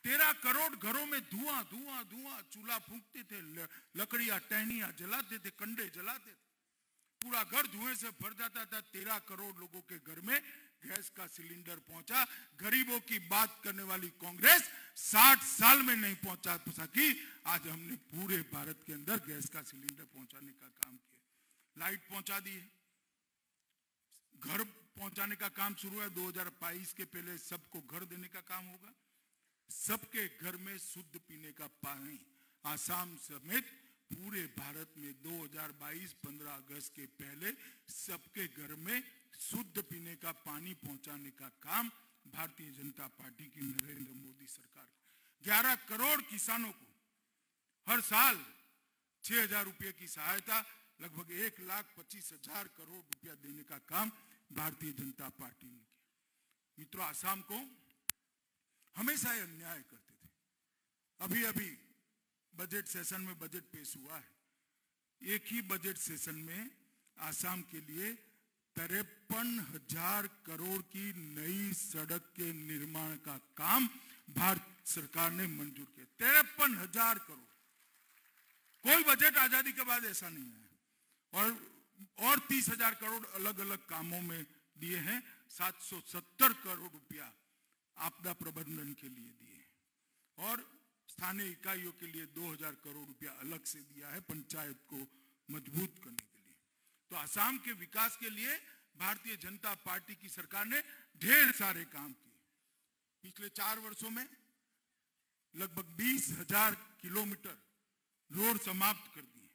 13 करोड़ घरों में धुआं धुआं धुआं, चूल्हा फूंकते थे, लकड़ियां टहनियां जलाते थे, कंडे जलाते थे, पूरा घर धुएं से भर जाता था। 13 करोड़ लोगों के घर में गैस का सिलेंडर पहुंचा। गरीबों की बात करने वाली कांग्रेस 60 साल में नहीं पहुंचा सकी। आज हमने पूरे भारत के अंदर गैस का सिलेंडर पहुंचाने का काम किया। लाइट पहुंचा दी, घर पहुंचाने का काम शुरू है। 2022 के पहले सबको घर देने का काम होगा। सबके घर में शुद्ध पीने का पानी, आसाम समेत पूरे भारत में 2022 15 अगस्त के पहले सबके घर में शुद्ध पीने का पानी पहुंचाने का काम भारतीय जनता पार्टी की नरेंद्र मोदी सरकार। 11 करोड़ किसानों को हर साल 6,000 रुपये की सहायता, लगभग 1,25,000 करोड़ रुपया देने का काम भारतीय जनता पार्टी ने किया। मित्रों, आसाम को हमेशा ये अन्याय करते थे। अभी अभी बजट सेशन में बजट पेश हुआ है। एक ही बजट सेशन में आसाम के लिए 53,000 करोड़ की नई सड़क के निर्माण का काम भारत सरकार ने मंजूर किया। 53,000 करोड़। कोई बजट आजादी के बाद ऐसा नहीं है। और 30,000 करोड़ अलग अलग कामों में दिए हैं। 770 करोड़ रुपया आपदा प्रबंधन के लिए दिए और स्थानीय इकाइयों के लिए 2,000 करोड़ रुपया अलग से दिया है पंचायत को मजबूत करने के लिए। तो आसाम के विकास के लिए भारतीय जनता पार्टी की सरकार ने ढेर सारे काम किए। पिछले 4 वर्षों में लगभग 20,000 किलोमीटर रोड समाप्त कर दिए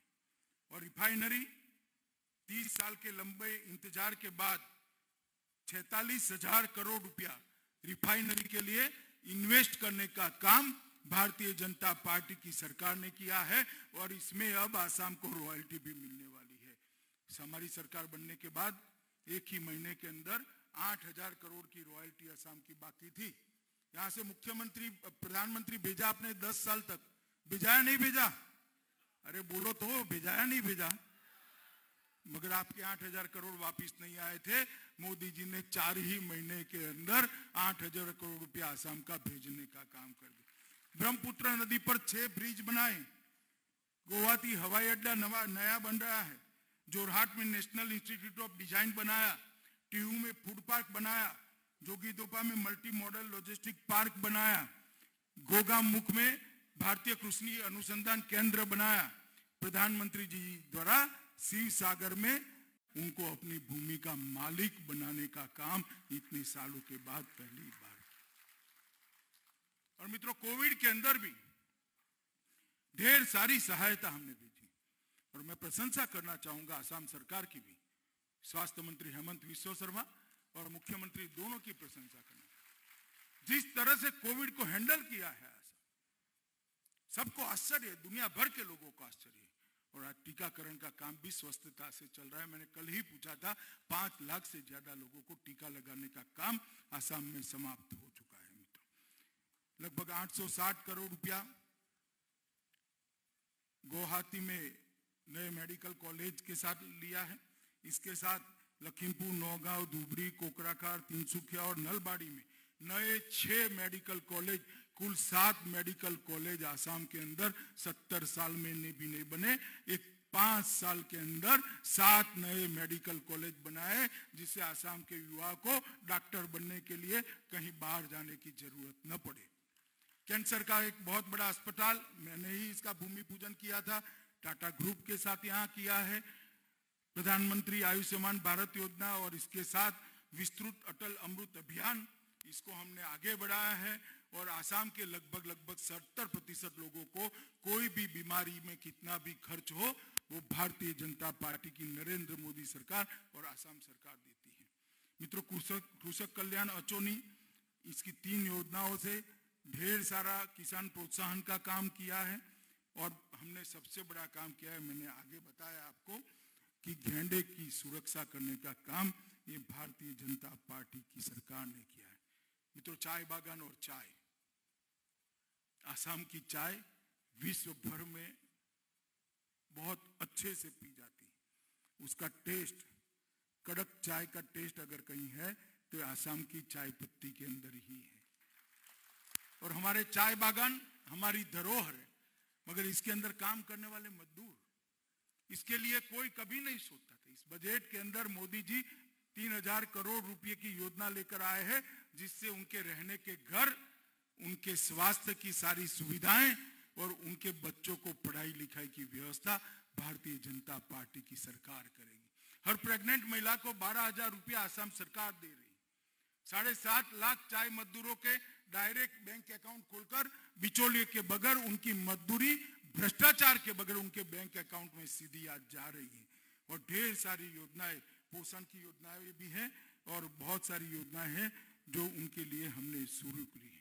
और रिफाइनरी 30 साल के लंबे इंतजार के बाद 46,000 करोड़ रुपया रिफाइनरी के लिए इन्वेस्ट करने का काम भारतीय जनता पार्टी की सरकार ने किया है और इसमें अब आसाम को रॉयल्टी भी मिलने वाली है। हमारी सरकार बनने के बाद एक ही महीने के अंदर 8,000 करोड़ की रॉयल्टी आसाम की बाकी थी। यहां से मुख्यमंत्री प्रधानमंत्री भेजा आपने 10 साल तक, भेजा नहीं भेजा? अरे बोलो तो, भेजा नहीं भेजा? मगर आपके 8,000 करोड़ वापिस नहीं आए थे। मोदी जी ने 4 ही महीने के अंदर 8,000 करोड़ रुपया आसाम का भेजने का काम कर दिया। ब्रह्मपुत्र नदी पर 6 ब्रिज बनाए। गुवाहाटी हवाई अड्डा नया बन रहा है। जोरहाट में नेशनल इंस्टीट्यूट ऑफ डिजाइन बनाया। टीहू में फूड पार्क बनाया। जोगीदोपा में मल्टी मॉडल लॉजिस्टिक पार्क बनाया। गोगामुख में भारतीय कृषि अनुसंधान केंद्र बनाया। प्रधानमंत्री जी द्वारा शिव सागर में उनको अपनी भूमि का मालिक बनाने का काम इतने सालों के बाद पहली बार। और मित्रों, कोविड के अंदर भी ढेर सारी सहायता हमने भेजी और मैं प्रशंसा करना चाहूंगा आसाम सरकार की भी। स्वास्थ्य मंत्री हेमंत बिस्वा शर्मा और मुख्यमंत्री दोनों की प्रशंसा करना। जिस तरह से कोविड को हैंडल किया है आसाम, सबको आश्चर्य, दुनिया भर के लोगों को आश्चर्य। और आज टीकाकरण का काम भी स्वस्थता से चल रहा है। मैंने कल ही पूछा था, 5 लाख से ज्यादा लोगों को टीका लगाने का काम आसाम में समाप्त हो चुका है। मित्रों, लगभग 860 करोड़ रुपया गुवाहाटी में नए मेडिकल कॉलेज के साथ लिया है। इसके साथ लखीमपुर, नौगांव, धुबरी, कोकराझार, तिनसुकिया और नलबाड़ी में नए 6 मेडिकल कॉलेज, कुल 7 मेडिकल कॉलेज आसाम के अंदर 70 साल में भी नहीं बने। एक 5 साल के अंदर 7 नए मेडिकल कॉलेज बनाए, जिससे आसाम के युवा को डॉक्टर बनने के लिए कहीं बाहर जाने की जरूरत न पड़े। कैंसर का एक बहुत बड़ा अस्पताल, मैंने ही इसका भूमि पूजन किया था, टाटा ग्रुप के साथ यहाँ किया है। प्रधानमंत्री आयुष्मान भारत योजना और इसके साथ विस्तृत अटल अमृत अभियान, इसको हमने आगे बढ़ाया है और आसाम के लगभग 70% लोगों को कोई भी बीमारी में कितना भी खर्च हो, वो भारतीय जनता पार्टी की नरेंद्र मोदी सरकार और आसाम सरकार देती है। मित्रों, कृषक कल्याण अचोनी, इसकी 3 योजनाओं से ढेर सारा किसान प्रोत्साहन का काम किया है और हमने सबसे बड़ा काम किया है, मैंने आगे बताया आपको, कि गैंडे की सुरक्षा करने का काम ये भारतीय जनता पार्टी की सरकार ने किया है। मित्रों, चाय बागान और चाय, आसाम की चाय विश्व भर में बहुत अच्छे से पी जाती है। उसका टेस्ट, कड़क चाय का टेस्ट अगर कहीं है तो आसाम की चाय पत्ती के अंदर ही है। और हमारे चाय बागान हमारी धरोहर है, मगर इसके अंदर काम करने वाले मजदूर, इसके लिए कोई कभी नहीं सोचता था। इस बजट के अंदर मोदी जी 3000 करोड़ रुपए की योजना लेकर आए हैं, जिससे उनके रहने के घर, उनके स्वास्थ्य की सारी सुविधाएं और उनके बच्चों को पढ़ाई लिखाई की व्यवस्था भारतीय जनता पार्टी की सरकार करेगी। हर प्रेग्नेंट महिला को 12,000 रुपया असम सरकार दे रही। 7.5 लाख चाय मजदूरों के डायरेक्ट बैंक अकाउंट खोलकर बिचौलिए के बगैर उनकी मजदूरी भ्रष्टाचार के बगैर उनके बैंक अकाउंट में सीधी आज जा रही है। और ढेर सारी योजनाएं, पोषण की योजनाएं भी हैं और बहुत सारी योजनाएं हैं जो उनके लिए हमने शुरू की।